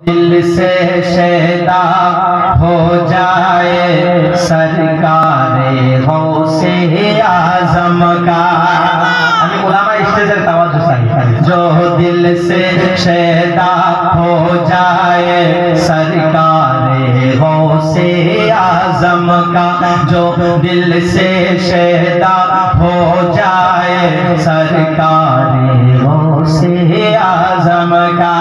दिल से शैदा हो जाए सरकारे गौसे आजम का। अभी उलामा स्टेजर तवज्जो चाहिए। जो दिल से शैदा हो जाए सरकारे गौसे आजम का, जो दिल से शैदा हो जाए सरकारे गौसे आजम का,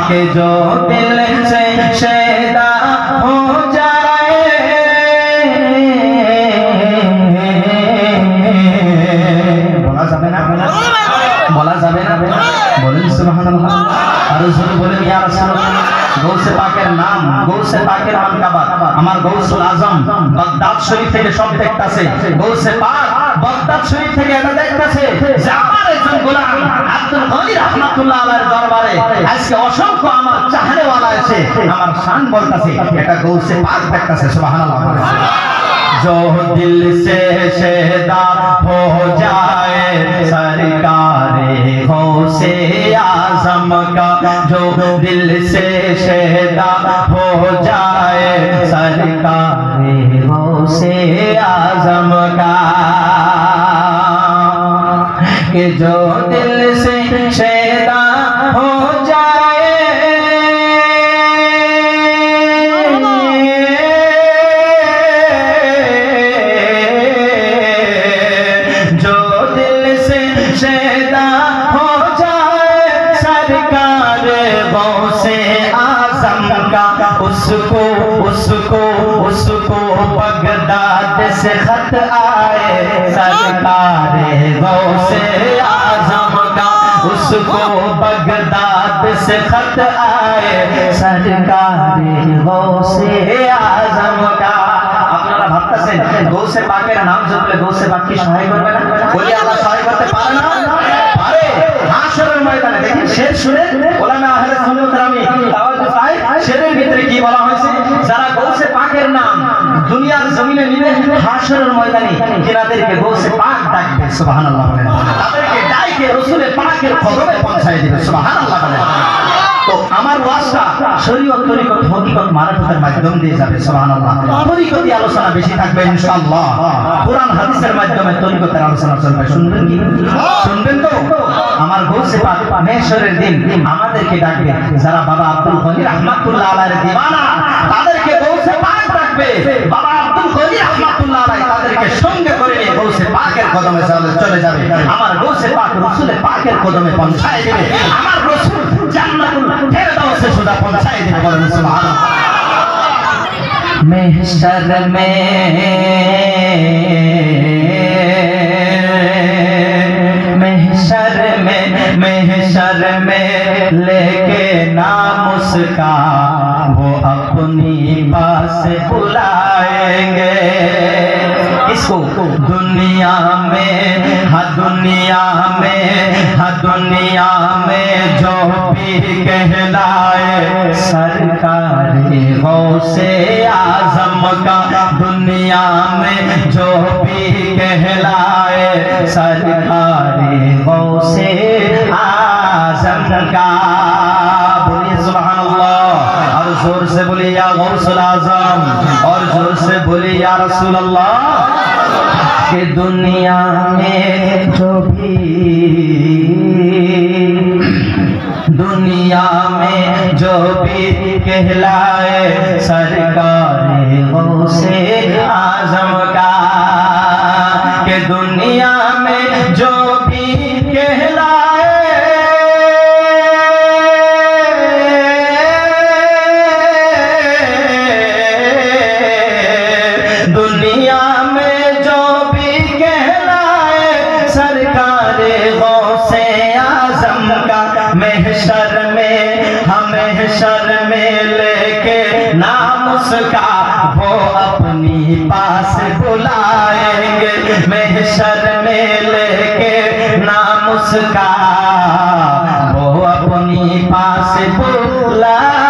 कि जो दिल से शैदा हो जाए, बोला जाबे ना, बोला जाबे ना, बोलें सुबहानअल्लाह। और रसूल बोलें या रसूलल्लाह, गौसे पाकेर नाम, गौसे पाकेर मानकाबा আমার গৌসুল আজম বাগদাদ শরীফ থেকে সব দেখতাছে। গৌসে পাক বাগদাদ শরীফ থেকে এটা দেখতাছে যে আমার একজন গোলাম আব্দুল গনি রাহমাতুল্লাহ আলাইহির দরবারে আজকে অসংখ্য আমার চাহনেওয়ালা এসে আমার শান বলতাছে। এটা গৌসে পাক দেখতাছে। সুবহানাল্লাহ। जो दिल से शैदा हो जाए सरकारे गौसे आजम का, जो दिल से शैदा हो जाए सरकारे गौसे आजम का, कि जो दिल से शैदा हो जाए, जो दिल से शैदा हो जाए सरकार गौसे आजम का, उसको उसको उसको बगदाद से खत आए सरकार गौसे आजम का, उसको बगदाद से खत आए सरकार गौसे आजम का। আপনারা ভাবতেছেন গৌসে পাকের নাম জপলে গৌসে পাক কি সহায় করবে না? বলি আল্লাহ সহায় করতে পারে না? পারে। হাশরের ময়দানে দেখেন শের শুনে ওলামা আহলে সুন্নাতের আমি তাওয়াজ্জু চাই, শেরের ভিতরে কি বলা হয়েছে? যারা গৌসে পাকের নাম দুনিয়ার জমিনে নিবে হাশরের ময়দানে কিরাদেরকে গৌসে পাক ডাকবে। সুবহানাল্লাহ বলেন। তাদেরকে ডাইকে রাসূলের পাকের কদমে পৌঁছায় দিবে। সুবহানাল্লাহ বলেন। তো আমার ওয়াজটা শরীয়ত তরিকত হকিকত মারাফতের মাধ্যম দিয়ে যাবে। সুবহানাল্লাহ। তরিকতি আলোচনা বেশি থাকবে ইনশাআল্লাহ। কুরআন হাদিসের মাধ্যমে তরিকতের আলোচনা চলবে। শুনবেন কি? শুনবেন তো? আমার গৌসে পাক মেহশরের দিন আমাদেরকে ডাকবে। যারা বাবা আব্দুল গনি রাহমাতুল্লাহ আলাইহির দিওয়ানা তাদেরকে গৌসে পাক ডাকবে। বাবা আব্দুল গনি রাহমাতুল্লাহ আলাইহি তাদেরকে সঙ্গে করে নিয়ে গৌসে পাকের কদমে চলে যাবে। আমার গৌসে পাক রাসূলের পাকের কদমে পৌঁছায় দিবে। আমার রাসূল জান্নাতুল ফেরদাউসে সুদা পৌঁছায় দিবে। বলেন সুবহানাল্লাহ। महशर में लेके नाम उसका वो अपनी पास बुलाएंगे। इसको दुनिया में हाँ दुनिया में हाँ दुनिया में जो भी कहलाए सरकारे गौसे आजम का, दुनिया में जो भी कहलाए सरकारे गौसे आजम का। बोलिए सुबहानअल्लाह। और जोर से बोलिए या गौसुल आजम, और जोर से बोलिए या रसूल अल्लाह। कि दुनिया में जो भी दुनिया में जो भी कहलाए सरकारे गौसे आजम का, कि दुनिया में जो भी कहलाए दुनिया में जो भी कहलाए सरकारे गौसे आजम का, महशर में हम महशर में लेके नाम उसका वो अपनी पास बुलाएंगे। महशर में लेके नाम उसका वो अपनी पास बुलाएंगे।